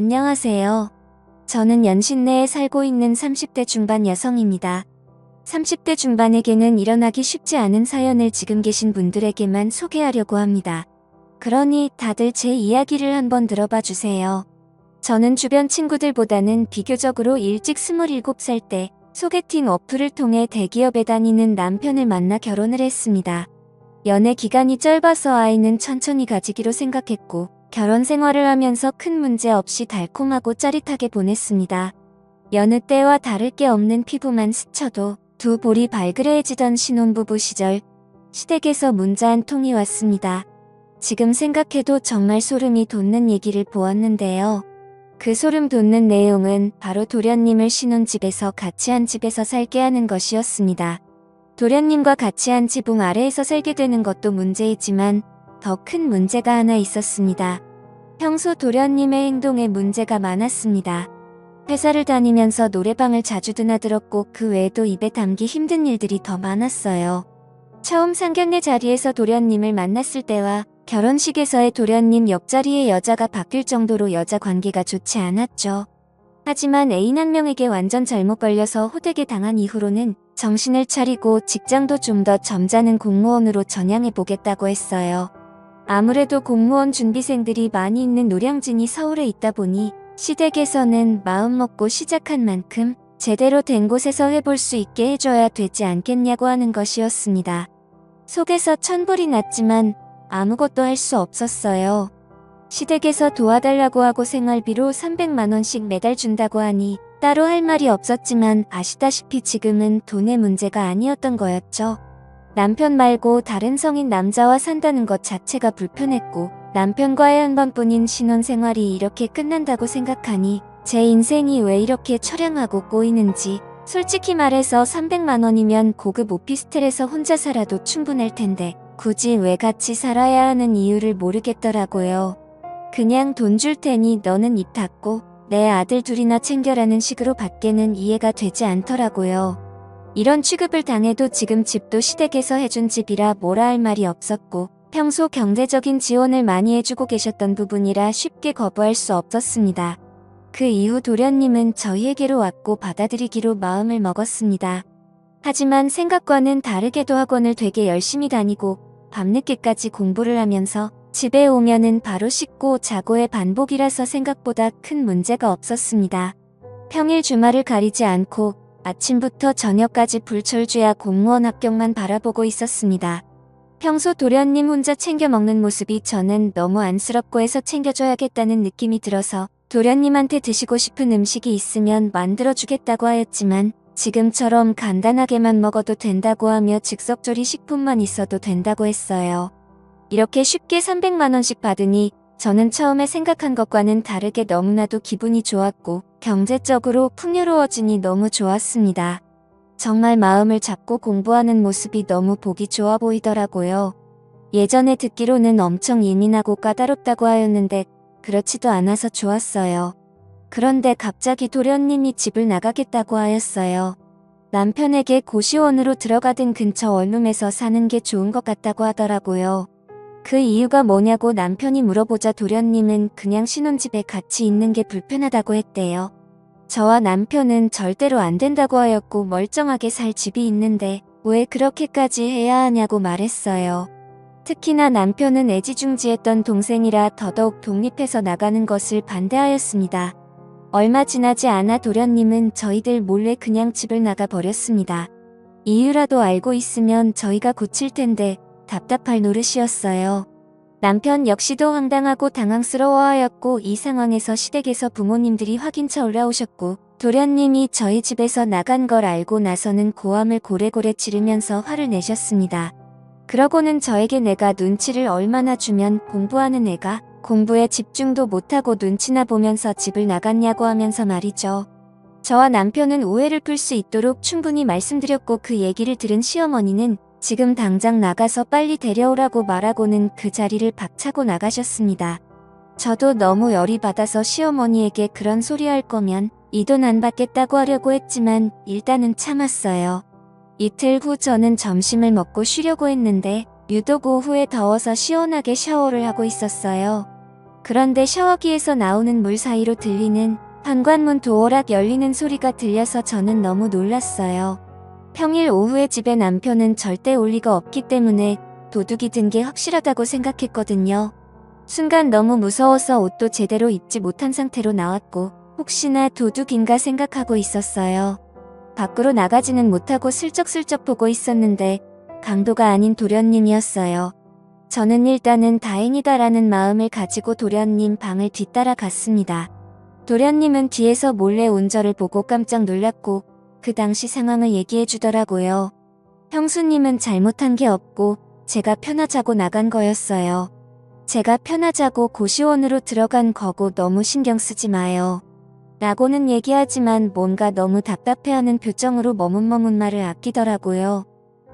안녕하세요. 저는 연신내에 살고 있는 30대 중반 여성입니다. 30대 중반에게는 일어나기 쉽지 않은 사연을 지금 계신 분들에게만 소개하려고 합니다. 그러니 다들 제 이야기를 한번 들어봐 주세요. 저는 주변 친구들보다는 비교적으로 일찍 27살 때 소개팅 어플을 통해 대기업에 다니는 남편을 만나 결혼을 했습니다. 연애 기간이 짧아서 아이는 천천히 가지기로 생각했고 결혼 생활을 하면서 큰 문제 없이 달콤하고 짜릿하게 보냈습니다. 여느 때와 다를 게 없는 피부만 스쳐도 두 볼이 발그레해지던 신혼부부 시절, 시댁에서 문자 한 통이 왔습니다. 지금 생각해도 정말 소름이 돋는 얘기를 보았는데요. 그 소름 돋는 내용은 바로 도련님을 신혼집에서 같이 한 집에서 살게 하는 것이었습니다. 도련님과 같이 한 지붕 아래에서 살게 되는 것도 문제이지만 더 큰 문제가 하나 있었습니다. 평소 도련님의 행동에 문제가 많았습니다. 회사를 다니면서 노래방을 자주 드나들었고 그 외에도 입에 담기 힘든 일들이 더 많았어요. 처음 상견례 자리에서 도련님을 만났을 때와 결혼식에서의 도련님 옆자리의 여자가 바뀔 정도로 여자 관계가 좋지 않았죠. 하지만 애인 한 명에게 완전 잘못 걸려서 호되게 당한 이후로는 정신을 차리고 직장도 좀 더 점잖은 공무원으로 전향해보겠다고 했어요. 아무래도 공무원 준비생들이 많이 있는 노량진이 서울에 있다 보니 시댁에서는 마음먹고 시작한 만큼 제대로 된 곳에서 해볼 수 있게 해줘야 되지 않겠냐고 하는 것이었습니다. 속에서 천불이 났지만 아무것도 할 수 없었어요. 시댁에서 도와달라고 하고 생활비로 300만 원씩 매달 준다고 하니 따로 할 말이 없었지만 아시다시피 지금은 돈의 문제가 아니었던 거였죠. 남편 말고 다른 성인 남자와 산다는 것 자체가 불편했고 남편과의 한 번뿐인 신혼생활이 이렇게 끝난다고 생각하니 제 인생이 왜 이렇게 처량하고 꼬이는지 솔직히 말해서 300만 원이면 고급 오피스텔에서 혼자 살아도 충분할 텐데 굳이 왜 같이 살아야 하는 이유를 모르겠더라고요. 그냥 돈 줄 테니 너는 입 닫고 내 아들 둘이나 챙겨라는 식으로 밖에는 이해가 되지 않더라고요. 이런 취급을 당해도 지금 집도 시댁에서 해준 집이라 뭐라 할 말이 없었고 평소 경제적인 지원을 많이 해주고 계셨던 부분이라 쉽게 거부할 수 없었습니다. 그 이후 도련님은 저희에게로 왔고 받아들이기로 마음을 먹었습니다. 하지만 생각과는 다르게도 학원을 되게 열심히 다니고 밤늦게까지 공부를 하면서 집에 오면은 바로 씻고 자고의 반복이라서 생각보다 큰 문제가 없었습니다. 평일 주말을 가리지 않고 아침부터 저녁까지 불철주야 공무원 합격만 바라보고 있었습니다. 평소 도련님 혼자 챙겨 먹는 모습이 저는 너무 안쓰럽고 해서 챙겨줘야겠다는 느낌이 들어서 도련님한테 드시고 싶은 음식이 있으면 만들어주겠다고 하였지만 지금처럼 간단하게만 먹어도 된다고 하며 즉석조리 식품만 있어도 된다고 했어요. 이렇게 쉽게 300만 원씩 받으니 저는 처음에 생각한 것과는 다르게 너무나도 기분이 좋았고 경제적으로 풍요로워지니 너무 좋았습니다. 정말 마음을 잡고 공부하는 모습이 너무 보기 좋아 보이더라고요. 예전에 듣기로는 엄청 예민하고 까다롭다고 하였는데 그렇지도 않아서 좋았어요. 그런데 갑자기 도련님이 집을 나가겠다고 하였어요. 남편에게 고시원으로 들어가든 근처 원룸에서 사는 게 좋은 것 같다고 하더라고요. 그 이유가 뭐냐고 남편이 물어보자 도련님은 그냥 신혼집에 같이 있는 게 불편하다고 했대요. 저와 남편은 절대로 안 된다고 하였고 멀쩡하게 살 집이 있는데 왜 그렇게까지 해야 하냐고 말했어요. 특히나 남편은 애지중지했던 동생이라 더더욱 독립해서 나가는 것을 반대하였습니다. 얼마 지나지 않아 도련님은 저희들 몰래 그냥 집을 나가 버렸습니다. 이유라도 알고 있으면 저희가 고칠 텐데 답답할 노릇이었어요. 남편 역시도 황당하고 당황스러워하였고 이 상황에서 시댁에서 부모님들이 확인차 올라오셨고 도련님이 저희 집에서 나간 걸 알고 나서는 고함을 고래고래 지르면서 화를 내셨습니다. 그러고는 저에게 내가 눈치를 얼마나 주면 공부하는 애가 공부에 집중도 못하고 눈치나 보면서 집을 나갔냐고 하면서 말이죠. 저와 남편은 오해를 풀 수 있도록 충분히 말씀드렸고 그 얘기를 들은 시어머니는 지금 당장 나가서 빨리 데려오라고 말하고는 그 자리를 박차고 나가셨습니다. 저도 너무 열이 받아서 시어머니에게 그런 소리 할 거면 이 돈 안 받겠다고 하려고 했지만 일단은 참았어요. 이틀 후 저는 점심을 먹고 쉬려고 했는데 유독 오후에 더워서 시원하게 샤워를 하고 있었어요. 그런데 샤워기에서 나오는 물 사이로 들리는 현관문 도어락 열리는 소리가 들려서 저는 너무 놀랐어요. 평일 오후에 집에 남편은 절대 올 리가 없기 때문에 도둑이 든 게 확실하다고 생각했거든요. 순간 너무 무서워서 옷도 제대로 입지 못한 상태로 나왔고 혹시나 도둑인가 생각하고 있었어요. 밖으로 나가지는 못하고 슬쩍슬쩍 보고 있었는데 강도가 아닌 도련님이었어요. 저는 일단은 다행이다라는 마음을 가지고 도련님 방을 뒤따라 갔습니다. 도련님은 뒤에서 몰래 온 저를 보고 깜짝 놀랐고 그 당시 상황을 얘기해 주더라고요. 형수님은 잘못한 게 없고 제가 편하자고 나간 거였어요. 제가 편하자고 고시원으로 들어간 거고 너무 신경 쓰지 마요. 라고는 얘기하지만 뭔가 너무 답답해하는 표정으로 머뭇머뭇 말을 아끼더라고요.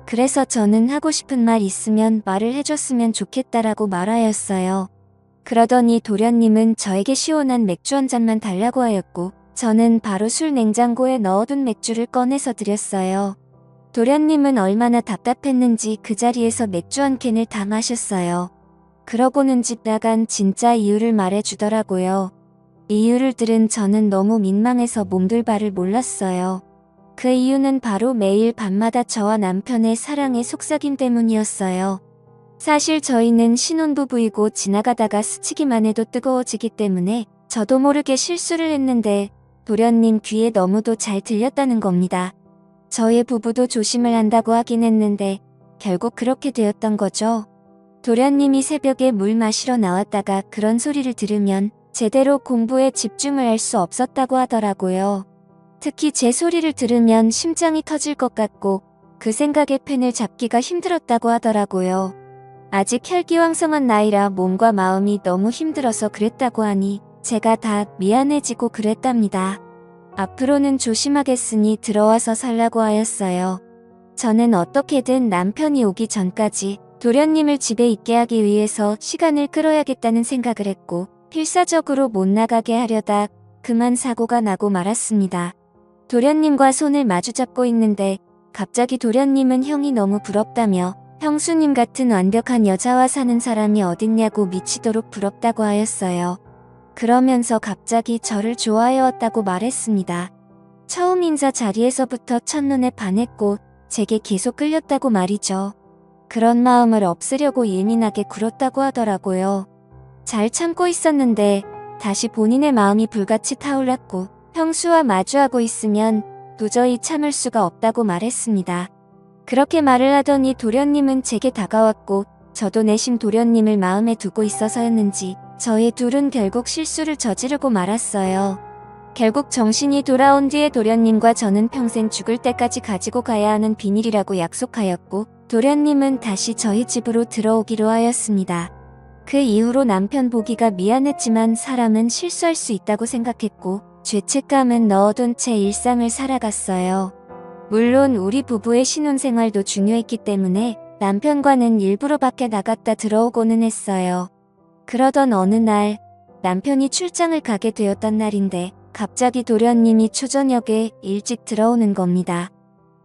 그래서 저는 하고 싶은 말 있으면 말을 해줬으면 좋겠다라고 말하였어요. 그러더니 도련님은 저에게 시원한 맥주 한 잔만 달라고 하였고 저는 바로 술 냉장고에 넣어둔 맥주를 꺼내서 드렸어요. 도련님은 얼마나 답답했는지 그 자리에서 맥주 한 캔을 다 마셨어요. 그러고는 집 나간 진짜 이유를 말해주더라고요. 이유를 들은 저는 너무 민망해서 몸둘 바를 몰랐어요. 그 이유는 바로 매일 밤마다 저와 남편의 사랑의 속삭임 때문이었어요. 사실 저희는 신혼부부이고 지나가다가 스치기만 해도 뜨거워지기 때문에 저도 모르게 실수를 했는데 도련님 귀에 너무도 잘 들렸다는 겁니다. 저희 부부도 조심을 한다고 하긴 했는데 결국 그렇게 되었던 거죠. 도련님이 새벽에 물 마시러 나왔다가 그런 소리를 들으면 제대로 공부에 집중을 할 수 없었다고 하더라고요. 특히 제 소리를 들으면 심장이 터질 것 같고 그 생각에 펜을 잡기가 힘들었다고 하더라고요. 아직 혈기왕성한 나이라 몸과 마음이 너무 힘들어서 그랬다고 하니 제가 다 미안해지고 그랬답니다. 앞으로는 조심하겠으니 들어와서 살라고 하였어요. 저는 어떻게든 남편이 오기 전까지 도련님을 집에 있게 하기 위해서 시간을 끌어야겠다는 생각을 했고 필사적으로 못 나가게 하려다 그만 사고가 나고 말았습니다. 도련님과 손을 마주잡고 있는데 갑자기 도련님은 형이 너무 부럽다며 형수님 같은 완벽한 여자와 사는 사람이 어딨냐고 미치도록 부럽다고 하였어요. 그러면서 갑자기 저를 좋아해왔다고 말했습니다. 처음 인사 자리에서부터 첫눈에 반했고 제게 계속 끌렸다고 말이죠. 그런 마음을 없애려고 예민하게 굴었다고 하더라고요. 잘 참고 있었는데 다시 본인의 마음이 불같이 타올랐고 형수와 마주하고 있으면 도저히 참을 수가 없다고 말했습니다. 그렇게 말을 하더니 도련님은 제게 다가왔고 저도 내심 도련님을 마음에 두고 있어서였는지 저희 둘은 결국 실수를 저지르고 말았어요. 결국 정신이 돌아온 뒤에 도련님과 저는 평생 죽을 때까지 가지고 가야 하는 비밀이라고 약속하였고 도련님은 다시 저희 집으로 들어오기로 하였습니다. 그 이후로 남편 보기가 미안했지만 사람은 실수할 수 있다고 생각했고 죄책감은 넣어둔 채 일상을 살아갔어요. 물론 우리 부부의 신혼생활도 중요했기 때문에 남편과는 일부러 밖에 나갔다 들어오고는 했어요. 그러던 어느 날 남편이 출장을 가게 되었던 날인데 갑자기 도련님이 초저녁에 일찍 들어오는 겁니다.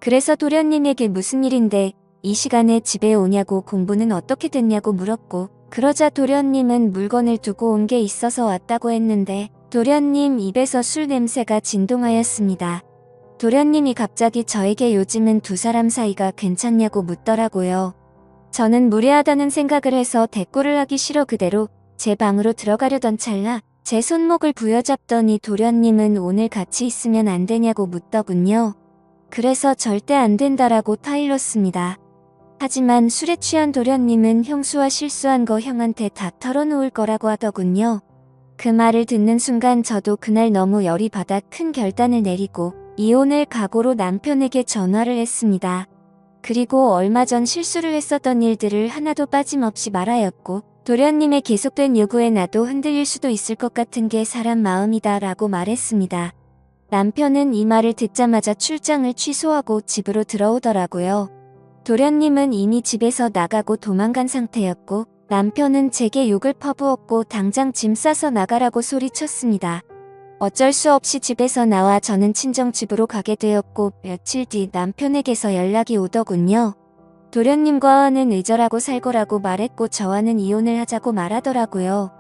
그래서 도련님에게 무슨 일인데 이 시간에 집에 오냐고 공부는 어떻게 됐냐고 물었고 그러자 도련님은 물건을 두고 온 게 있어서 왔다고 했는데 도련님 입에서 술 냄새가 진동하였습니다. 도련님이 갑자기 저에게 요즘은 두 사람 사이가 괜찮냐고 묻더라고요. 저는 무례하다는 생각을 해서 대꾸를 하기 싫어 그대로 제 방으로 들어가려던 찰나 제 손목을 부여잡더니 도련님은 오늘 같이 있으면 안 되냐고 묻더군요. 그래서 절대 안 된다라고 타일렀습니다. 하지만 술에 취한 도련님은 형수와 실수한 거 형한테 다 털어놓을 거라고 하더군요. 그 말을 듣는 순간 저도 그날 너무 열이 받아 큰 결단을 내리고 이혼을 각오로 남편에게 전화를 했습니다. 그리고 얼마 전 실수를 했었던 일들을 하나도 빠짐없이 말하였고 도련님의 계속된 요구에 나도 흔들릴 수도 있을 것 같은 게 사람 마음이다 라고 말했습니다. 남편은 이 말을 듣자마자 출장을 취소하고 집으로 들어오더라고요. 도련님은 이미 집에서 나가고 도망간 상태였고 남편은 제게 욕을 퍼부었고 당장 짐 싸서 나가라고 소리쳤습니다. 어쩔 수 없이 집에서 나와 저는 친정집으로 가게 되었고 며칠 뒤 남편에게서 연락이 오더군요. 도련님과는 의절하고 살고라고 말했고 저와는 이혼을 하자고 말하더라고요.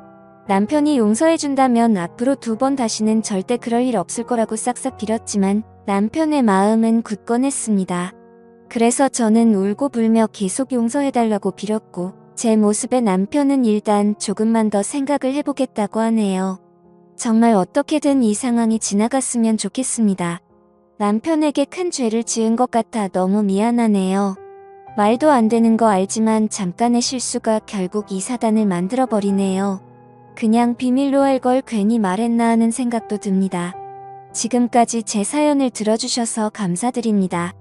남편이 용서해준다면 앞으로 2번 다시는 절대 그럴 일 없을 거라고 싹싹 빌었지만 남편의 마음은 굳건했습니다. 그래서 저는 울고 불며 계속 용서해달라고 빌었고 제 모습에 남편은 일단 조금만 더 생각을 해보겠다고 하네요. 정말 어떻게든 이 상황이 지나갔으면 좋겠습니다. 남편에게 큰 죄를 지은 것 같아 너무 미안하네요. 말도 안 되는 거 알지만 잠깐의 실수가 결국 이 사단을 만들어버리네요. 그냥 비밀로 할 걸 괜히 말했나 하는 생각도 듭니다. 지금까지 제 사연을 들어주셔서 감사드립니다.